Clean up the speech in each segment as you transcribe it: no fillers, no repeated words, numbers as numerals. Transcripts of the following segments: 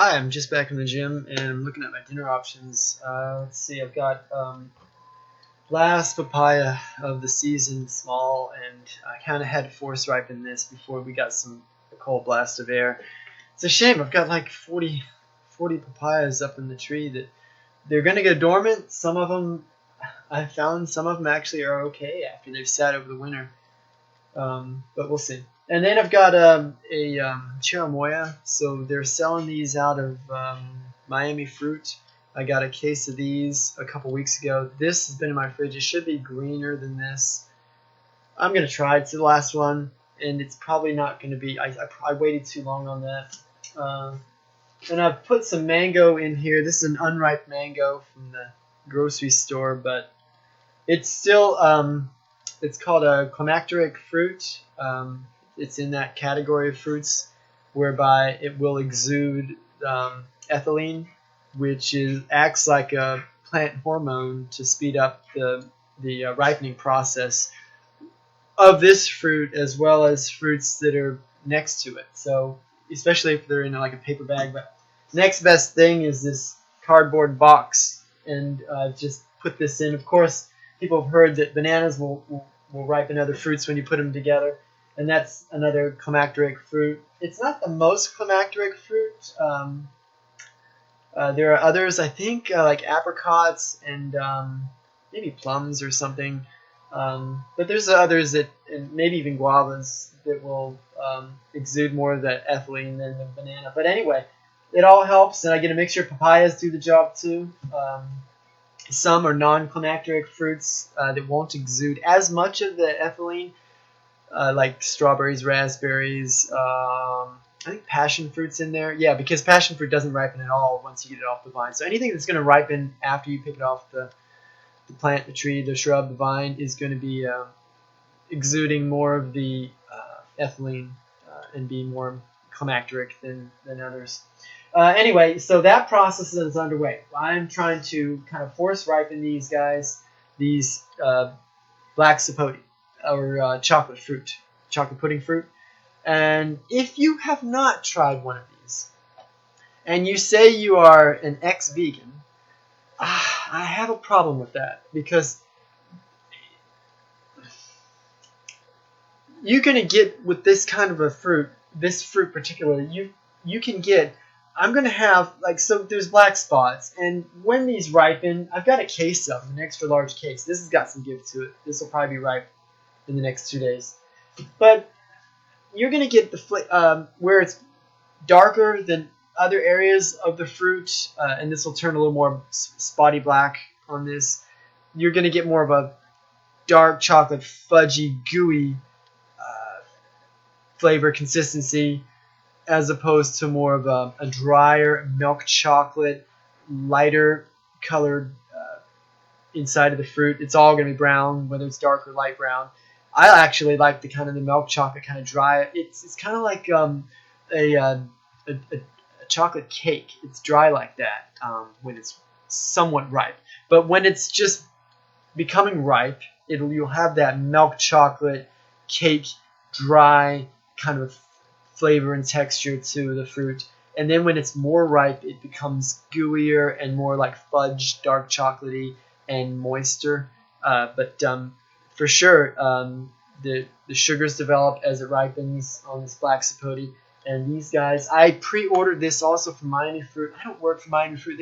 Hi, I'm just back in the gym and I'm looking at my dinner options. Let's see, I've got last papaya of the season, small, and I kind of had to force ripen this before we got a cold blast of air. It's a shame, I've got like 40 papayas up in the tree that they're going to go dormant. Some of them, I found some of them actually are okay after they've sat over the winter. But we'll see. And then I've got a Cherimoya, so they're selling these out of Miami Fruit. I got a case of these a couple weeks ago. This has been in my fridge. It should be greener than this. I'm going to try. It's the last one, and it's probably not going to be. I waited too long on that. And I've put some mango in here. This is an unripe mango from the grocery store, but it's still it's called a climacteric fruit. It's in that category of fruits whereby it will exude ethylene, which acts like a plant hormone to speed up the ripening process of this fruit as well as fruits that are next to it. So especially if they're in like a paper bag. But next best thing is this cardboard box, and just put this in. Of course, people have heard that bananas will ripen other fruits when you put them together, and that's another climacteric fruit. It's not the most climacteric fruit. There are others, I think, like apricots and maybe plums or something. But there's others that, and maybe even guavas, that will exude more of the ethylene than the banana. But anyway, it all helps, and I get a mixture. Papayas do the job too. Some are non-climacteric fruits that won't exude as much of the ethylene, like strawberries, raspberries. I think passion fruit's in there. Yeah, because passion fruit doesn't ripen at all once you get it off the vine. So anything that's going to ripen after you pick it off the plant, the tree, the shrub, the vine is going to be exuding more of the ethylene and be more climacteric than others. Anyway, so that process is underway. I'm trying to kind of force ripen these guys, these black sapote, or chocolate pudding fruit. And if you have not tried one of these, and you say you are an ex-vegan, I have a problem with that, because you're going to get with this kind of a fruit, this fruit particularly, you can get, I'm going to have, so there's black spots, and when these ripen, I've got a case of them, an extra large case. This has got some give to it. This will probably be ripe in the next 2 days. But you're going to get the where it's darker than other areas of the fruit, and this will turn a little more spotty black on this. You're going to get more of a dark chocolate, fudgy, gooey flavor consistency, as opposed to more of a drier milk chocolate, lighter colored inside of the fruit. It's all going to be brown, whether it's dark or light brown. I actually like the milk chocolate kind of dry. It's kind of like a chocolate cake. It's dry like that when it's somewhat ripe. But when it's just becoming ripe, you'll have that milk chocolate cake, dry kind of flavor and texture to the fruit. And then when it's more ripe, it becomes gooier and more like fudge, dark chocolatey, and moister. But for sure, the sugars develop as it ripens on this black sapote. And these guys, I pre-ordered this also from Miami Fruit. I don't work for Miami Fruit.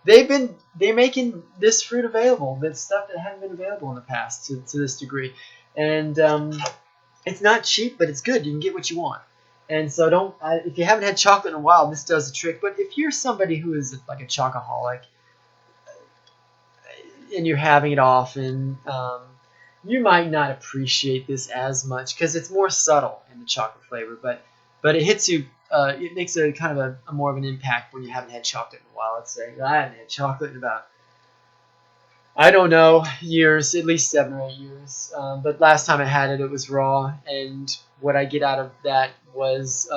They're making this fruit available. That's stuff that hadn't been available in the past to this degree. And it's not cheap, but it's good. You can get what you want. And so if you haven't had chocolate in a while, this does the trick. But if you're somebody who is like a chocoholic and you're having it often, you might not appreciate this as much because it's more subtle in the chocolate flavor. But it hits you. It makes a kind of a more of an impact when you haven't had chocolate in a while. Let's say I haven't had chocolate in about, I don't know, years, at least 7 or 8 years. But last time I had it, it was raw, and what I get out of that was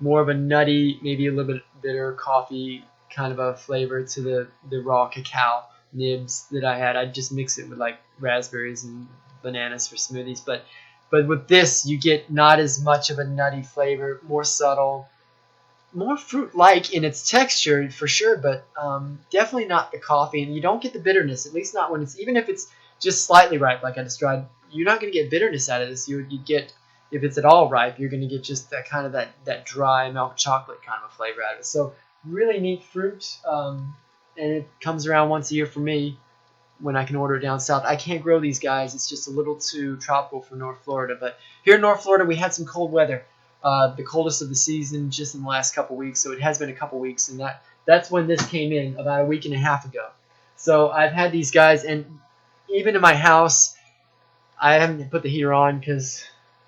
more of a nutty, maybe a little bit bitter coffee kind of a flavor to the raw cacao nibs that I had. I'd just mix it with like raspberries and bananas for smoothies. But with this, you get not as much of a nutty flavor, more subtle, more fruit-like in its texture for sure, but definitely not the coffee. And you don't get the bitterness, at least not when it's, even if it's just slightly ripe, like I described. You're not going to get bitterness out of this. You get, if it's at all ripe, you're going to get just that kind of that dry milk chocolate kind of a flavor out of it. So really neat fruit, and it comes around once a year for me when I can order it down south. I can't grow these guys. It's just a little too tropical for North Florida. But here in North Florida, we had some cold weather. The coldest of the season just in the last couple weeks. So it has been a couple weeks, and that's when this came in about a week and a half ago. So I've had these guys, and even in my house, I haven't put the heater on because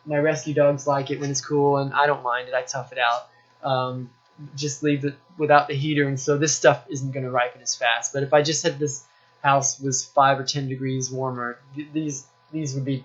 my rescue dogs like it when it's cool, and I don't mind it. I tough it out. Just leave it without the heater, and so this stuff isn't going to ripen as fast. But if I just had this house was 5 or 10 degrees warmer, these would be,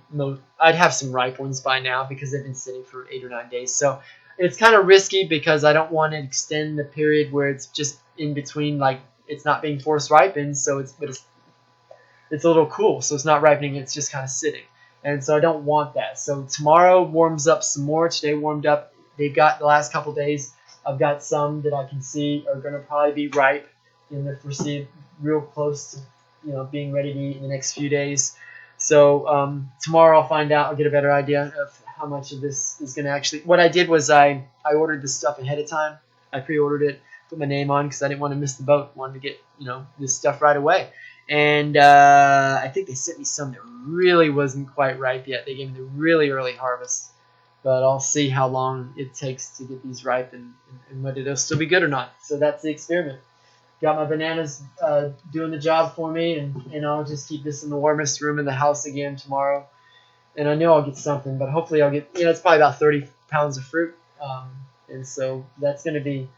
I'd have some ripe ones by now because they've been sitting for 8 or 9 days. So it's kind of risky because I don't want to extend the period where it's just in between, like it's not being force ripened. So it's a little cool, so it's not ripening. It's just kind of sitting, and so I don't want that. So tomorrow warms up some more. Today warmed up. They've got the last couple days. I've got some that I can see are going to probably be ripe in the foreseeable, real close to being ready to eat in the next few days. So tomorrow I'll find out. I'll get a better idea of how much of this is going to actually. What I did was I ordered this stuff ahead of time. I pre-ordered it, put my name on because I didn't want to miss the boat. Wanted to get this stuff right away. And I think they sent me some that really wasn't quite ripe yet. They gave me the really early harvest. But I'll see how long it takes to get these ripe and whether they'll still be good or not. So that's the experiment. Got my bananas doing the job for me, and I'll just keep this in the warmest room in the house again tomorrow. And I know I'll get something, but hopefully I'll get, it's probably about 30 pounds of fruit. And so that's going to be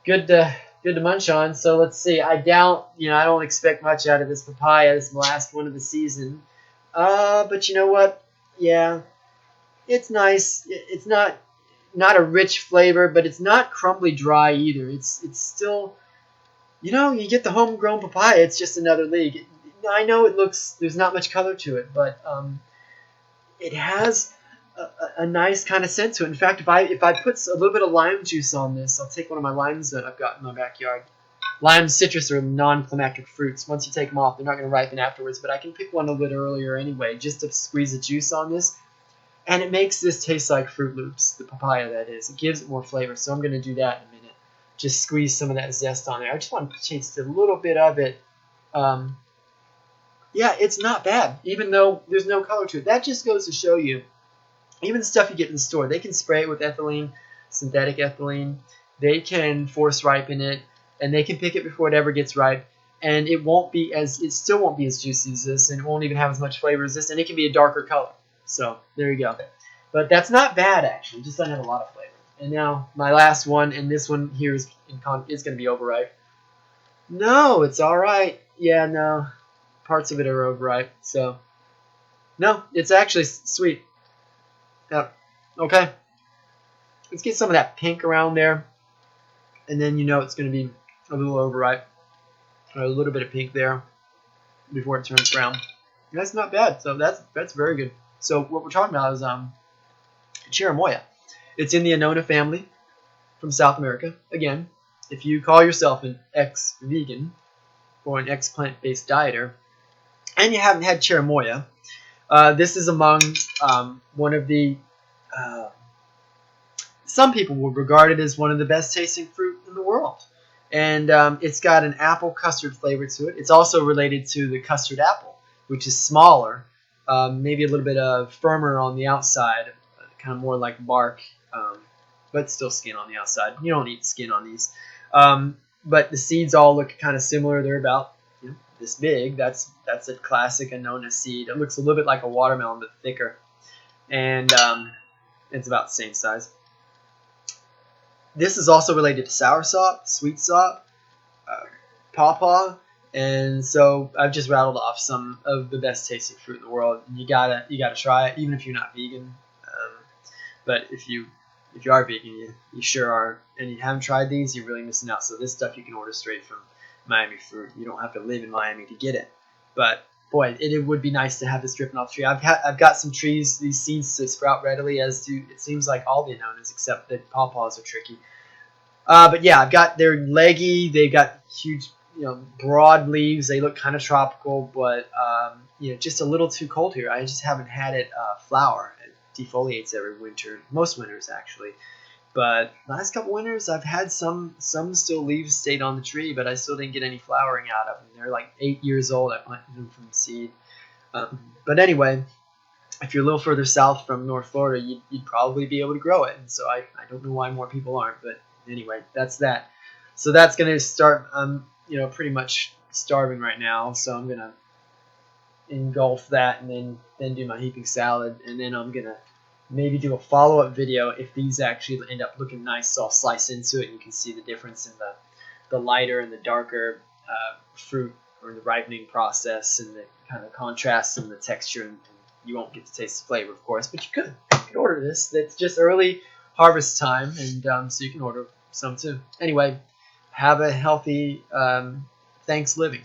good to munch on. So let's see. I doubt, I don't expect much out of this papaya, this last one of the season. But you know what? Yeah, it's nice. It's not a rich flavor, but it's not crumbly dry either. It's still, you get the homegrown papaya. It's just another league. I know there's not much color to it, but it has a nice kind of scent to it. In fact, if I put a little bit of lime juice on this, I'll take one of my limes that I've got in my backyard. Lime, citrus are non-climactic fruits. Once you take them off, they're not going to ripen afterwards, but I can pick one a little earlier anyway, just to squeeze the juice on this. And it makes this taste like Fruit Loops, the papaya that is. It gives it more flavor, so I'm going to do that in a minute. Just squeeze some of that zest on there. I just want to taste a little bit of it. Yeah, it's not bad, even though there's no color to it. That just goes to show you, even the stuff you get in the store, they can spray it with ethylene, synthetic ethylene. They can force ripen it, and they can pick it before it ever gets ripe. And it still won't be as juicy as this, and it won't even have as much flavor as this, and it can be a darker color. So there you go. But that's not bad, actually. It just doesn't have a lot of flavor. And now my last one, and this one here is going to be overripe. No, it's all right. Yeah, no. Parts of it are overripe. So, no, it's actually sweet. Yeah. Okay. Let's get some of that pink around there. And then it's going to be a little overripe. A little bit of pink there before it turns brown. That's not bad. So that's very good. So what we're talking about is Cherimoya. It's in the Annona family from South America. Again, if you call yourself an ex-vegan or an ex-plant-based dieter, and you haven't had Cherimoya, this is among one of the, some people will regard it as one of the best tasting fruit in the world. And it's got an apple custard flavor to it. It's also related to the custard apple, which is smaller, maybe a little bit firmer on the outside, kind of more like bark, but still skin on the outside. You don't eat skin on these. But the seeds all look kind of similar. They're about this big. That's a classic Annona seed. It looks a little bit like a watermelon, but thicker. And it's about the same size. This is also related to soursop, sweetsop, pawpaw, and so I've just rattled off some of the best tasting fruit in the world. And you gotta try it, even if you're not vegan. But if you are vegan, you sure are, and you haven't tried these, you're really missing out. So this stuff you can order straight from Miami Fruit. You don't have to live in Miami to get it. But boy, it would be nice to have this dripping off the tree. I've got some trees, these seeds to sprout readily, as do it seems like all the Annonas, except that pawpaws are tricky. But yeah, I've got they're leggy. They've got huge, broad leaves. They look kind of tropical, but just a little too cold here. I just haven't had it flower. It defoliates every winter, most winters actually. But last couple winters, I've had some still leaves stayed on the tree, but I still didn't get any flowering out of them. They're like 8 years old. I planted them from the seed. But anyway, if you're a little further south from North Florida, you'd probably be able to grow it. And so I don't know why more people aren't. But anyway, that's that. So that's going to start. I'm pretty much starving right now. So I'm going to engulf that and then do my heaping salad. And then I'm going to maybe do a follow-up video if these actually end up looking nice. So I'll slice into it and you can see the difference in the lighter and the darker fruit or the ripening process and the kind of contrast in the texture. And you won't get to taste the flavor, of course, but you could order this. It's just early harvest time, and so you can order some too. Anyway, have a healthy thanks living.